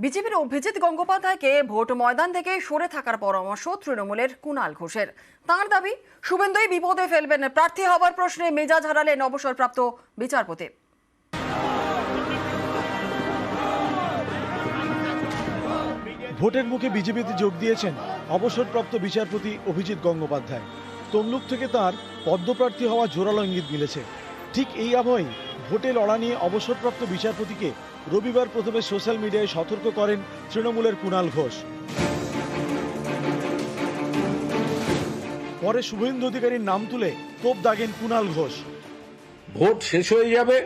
বিজেপির অভিজিৎ গঙ্গোপাধ্যায়কে ভোট ময়দান থেকে সরে থাকার পরামর্শ তৃণমূলের কুণাল ঘোষের। তাঁর দাবি, শুভেন্দুই বিপদে ফেলবেন। প্রার্থী হবার প্রশ্নে মেজাজ হারালেন অবসরপ্রাপ্ত বিচারপতি। ভোটের মুখে বিজেপিতে যোগ দিয়েছেন অবসরপ্রাপ্ত বিচারপতি অভিজিৎ গঙ্গোপাধ্যায়। তমলুক থেকে তার পদ্মপ্রার্থী হওয়া জোরালো ইঙ্গিত মিলেছে। ঠিক এই আবহেই ভোটে লড়া নিয়ে অবসরপ্রাপ্ত বিচারপতিকে রবিবার প্রথমে সোশ্যাল মিডিয়ায় সতর্ক করেন তৃণমূলের কুণাল ঘোষ। পরে শুভেন্দু অধিকারীর নাম তুলে তোপ দাগেন কুণাল ঘোষ। ভোট শেষ হয়ে যাবে,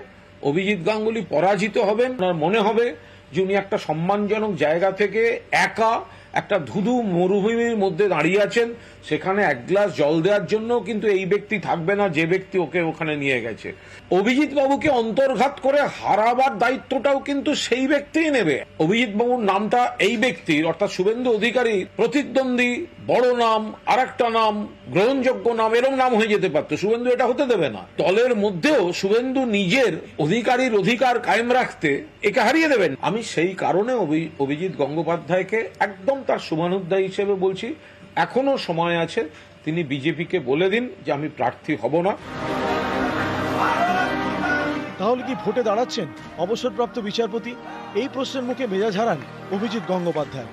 অভিজিৎ গাঙ্গুলি পরাজিত হবেন, আর মনে হবে যে উনি একটা সম্মানজনক জায়গা থেকে একা একটা ধুধু মরুভূমির মধ্যে দাঁড়িয়ে আছেন। সেখানে এক গ্লাস জল দেওয়ার জন্য কিন্তু এই ব্যক্তি থাকবে না যে ব্যক্তি ওকে ওখানে নিয়ে গেছে। অভিজিৎ বাবুকে অন্তর্ঘাত করে হারাবার দায়িত্বটাও কিন্তু সেই ব্যক্তিই নেবে। অভিজিৎ বাবুর নামটা এই ব্যক্তির অর্থাৎ শুভেন্দু অধিকারী প্রতিদ্বন্দ্বী বড় নাম, আর একটা নাম, গ্রহণযোগ্য নাম, এরকম নাম হয়ে যেতে পারতো। শুভেন্দু এটা হতে দেবে না। দলের মধ্যেও শুভেন্দু নিজের অধিকারীর অধিকার কায়েম রাখতে একে হারিয়ে দেবেন। আমি সেই কারণে অভিজিৎ গঙ্গোপাধ্যায়কে একদম তার শুভানুধ্যায়ী হিসেবে বলছি, এখনো সময় আছে। তিনি বিজেপিকে বলে দিন যে আমি প্রার্থী হব না। তাহলে কি ভোটে দাঁড়াচ্ছেন অবসরপ্রাপ্ত বিচারপতি? এই প্রশ্নের মুখে মেজাজ হারান অভিজিৎ গঙ্গোপাধ্যায়।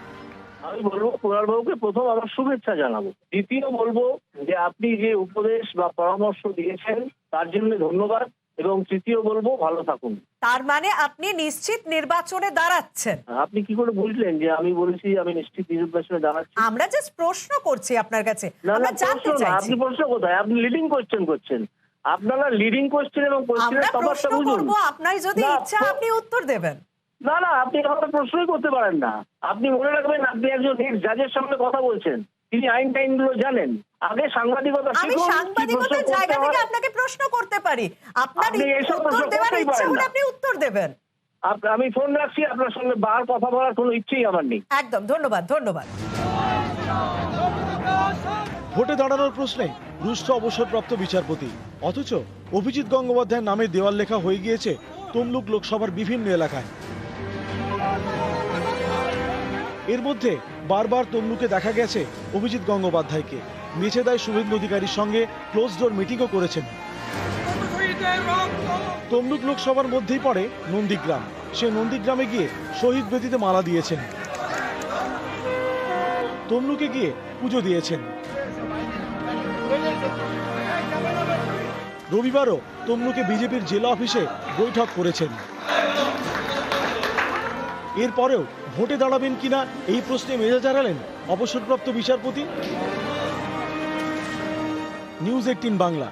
আমি বলবো কুণাল বাবুকে প্রথম আমার শুভেচ্ছা জানাবো। দ্বিতীয় বলবো যে আপনি যে উপদেশ বা পরামর্শ দিয়েছেন তার জন্য ধন্যবাদ, এবং তৃতীয় বলবো ভালো থাকুন। তার মানে আপনি নিশ্চিত নির্বাচনে দাঁড়াচ্ছেন? আপনি কি করে বুঝলেন যে আমি বলেছি আমি নিশ্চিত নির্বাচনে দাঁড়াচ্ছি? আমরা জাস্ট প্রশ্ন করছি আপনার কাছে, না, আমরা জানতে প্রশ্ন না। চাইছি। আপনি প্রশ্ন কোথায়? আপনি লিডিং কোয়েশ্চেন করছেন। আপনারা লিডিং কোয়েশ্চেন এবং আমরা কোয়েশ্চেনের তফাৎটা প্রশ্ন বুঝুন। করব, আপনার যদি না, ইচ্ছা আপনি উত্তর দেবেন। না না, আপনি আমাকে প্রশ্নই করতে পারেন না। আপনি মনে রাখবেন আপনি একজন জাজের সামনে কথা বলছেন, তিনি আইন টাইনগুলো জানেন। আগে সাংবাদিকতা আমি শিখুন। সাংবাদিকতার জায়গা থেকে আপনাকে প্রশ্ন করতে পারি, আপনার আপনি এসব উত্তর প্রশ্ন দেওয়ার করতেই ইচ্ছা পারেন হলে না। আপনি উত্তর দেবেন। আমি ফোন রাখছি, আপনার সঙ্গে বার কথা বলার কোনো ইচ্ছেই আমার নেই। একদম, ধন্যবাদ ধন্যবাদ। ভোটে দাঁড়ানোর প্রশ্নে রুষ্ট অবসরপ্রাপ্ত বিচারপতি, অথচ অভিজিৎ গঙ্গোপাধ্যায়ের নামে দেওয়াল লেখা হয়ে গিয়েছে তমলুক লোকসভার বিভিন্ন এলাকায়। এর মধ্যে বারবার তমলুকে দেখা গেছে অভিজিৎ গঙ্গোপাধ্যায়কে। মেছেদায় শুভেন্দু অধিকারীর সঙ্গে ক্লোজ ডোর মিটিংও করেছেন। তমলুক লোকসভার মধ্যেই পড়ে নন্দীগ্রাম। সে নন্দীগ্রামে গিয়ে শহীদ বেদিতে মালা দিয়েছেন, তমলুকে গিয়ে পুজো দিয়েছেন। রবিবারও তমলুকে বিজেপির জেলা অফিসে বৈঠক করেছেন। এরপরেও ভোটে দাঁড়াবেন কিনা এই প্রশ্নে মেজাজ হারালেন অবসরপ্রাপ্ত বিচারপতি। নিউজ 18 বাংলা।